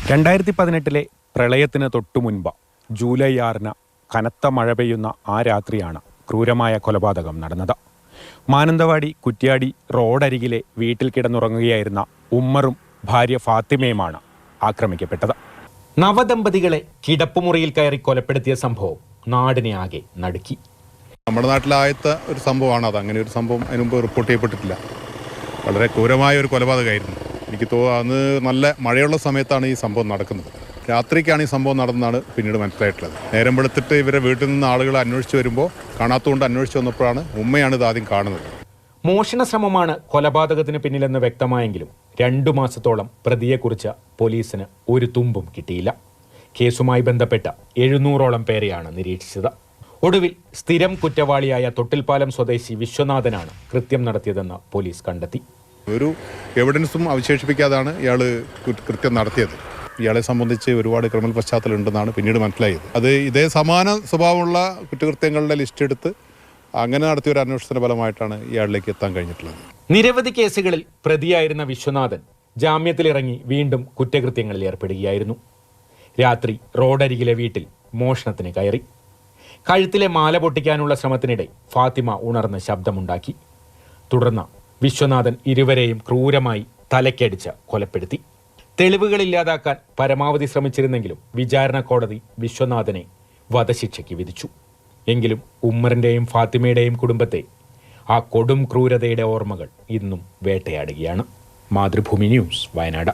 2018 പ്രളയത്തിന് തൊട്ടുമുൻപ് ജൂലൈ 6 കനത്ത മഴ പെയ്യുന്ന ആ രാത്രിയാണ് ക്രൂരമായ കൊലപാതകം നടന്നത്. മാനന്തവാടി കുറ്റ്യാടി റോഡരികിലെ വീട്ടിൽ കിടന്നുറങ്ങുകയായിരുന്ന ഉമ്മറും ഭാര്യ ഫാത്തിമയുമാണ് ആക്രമിക്കപ്പെട്ടത്. നവദമ്പതികളെ കിടപ്പുമുറിയിൽ കയറി കൊലപ്പെടുത്തിയ സംഭവം നാടിനെ ആകെ നടുക്കി. നമ്മുടെ നാട്ടിലായത്ത ഒരു സംഭവമാണ് അത്. അങ്ങനെ ഒരു സംഭവം അതിന് മുമ്പ് റിപ്പോർട്ട് ചെയ്യപ്പെട്ടിട്ടില്ല. വളരെ ക്രൂരമായ ഒരു കൊലപാതകമായിരുന്നു. എനിക്ക് അന്ന് നല്ല മഴയുള്ള സമയത്താണ് ഈ സംഭവം നടക്കുന്നത്. രാത്രിക്കാണ് ഈ സംഭവം നടന്നതാണ് പിന്നീട് മനസ്സിലായിട്ടുള്ളത്. നേരം വെളുത്തിട്ട് ഇവരെ വീട്ടിൽ നിന്ന് ആളുകൾ അന്വേഷിച്ച് വരുമ്പോൾ കാണാത്തതുകൊണ്ട് അന്വേഷിച്ച് വന്നപ്പോഴാണ് ഉമ്മയാണ് ഇത് ആദ്യം കാണുന്നത്. മോഷണ ശ്രമമാണ് കൊലപാതകത്തിന് പിന്നിലെന്ന് വ്യക്തമായെങ്കിലും 2 മാസത്തോളം പ്രതിയെക്കുറിച്ച് പോലീസിന് ഒരു തുമ്പും കിട്ടിയില്ല. കേസുമായി ബന്ധപ്പെട്ട 700ഓളം പേരെയാണ് നിരീക്ഷിച്ചത്. ഒടുവിൽ സ്ഥിരം കുറ്റവാളിയായ തൊട്ടിൽപ്പാലം സ്വദേശി വിശ്വനാഥനാണ് കൃത്യം നടത്തിയതെന്ന് പോലീസ് കണ്ടെത്തി. ഒരു എവിഡൻസും അവശേഷിപ്പിക്കാതാണ് ഇയാൾ കൃത്യം നടത്തിയത്. ഇയാളെ സംബന്ധിച്ച് ഒരുപാട് ക്രിമിനൽ പശ്ചാത്തലം ഉണ്ടെന്നാണ് പിന്നീട് മനസ്സിലായത്. അത് ഇതേ സമാന സ്വഭാവമുള്ള കുറ്റകൃത്യങ്ങളുടെ ലിസ്റ്റ് എടുത്ത് അങ്ങനെ നടത്തിയ ഒരു അന്വേഷണത്തിന്റെ ഫലമായിട്ടാണ് ഇയാളിലേക്ക് എത്താൻ കഴിഞ്ഞിട്ടുള്ളത്. നിരവധി കേസുകളിൽ പ്രതിയായിരുന്ന വിശ്വനാഥൻ ജാമ്യത്തിലിറങ്ങി വീണ്ടും കുറ്റകൃത്യങ്ങളിൽ ഏർപ്പെടുകയായിരുന്നു. രാത്രി റോഡരികിലെ വീട്ടിൽ മോഷണത്തിന് കയറി. കഴുത്തിലെ മാല പൊട്ടിക്കാനുള്ള ശ്രമത്തിനിടെ ഫാത്തിമ ഉണർന്ന് ശബ്ദമുണ്ടാക്കി. തുടർന്ന് വിശ്വനാഥൻ ഇരുവരെയും ക്രൂരമായി തലയ്ക്കടിച്ച് കൊലപ്പെടുത്തി. തെളിവുകളില്ലാതാക്കാൻ പരമാവധി ശ്രമിച്ചിരുന്നെങ്കിലും വിചാരണ കോടതി വിശ്വനാഥനെ വധശിക്ഷയ്ക്ക് വിധിച്ചു. എങ്കിലും ഉമ്മറിന്റെയും ഫാത്തിമയുടെയും കുടുംബത്തെ ആ കൊടും ക്രൂരതയുടെ ഓർമ്മകൾ ഇന്നും വേട്ടയാടുകയാണ്. മാതൃഭൂമി ന്യൂസ്, വയനാട്.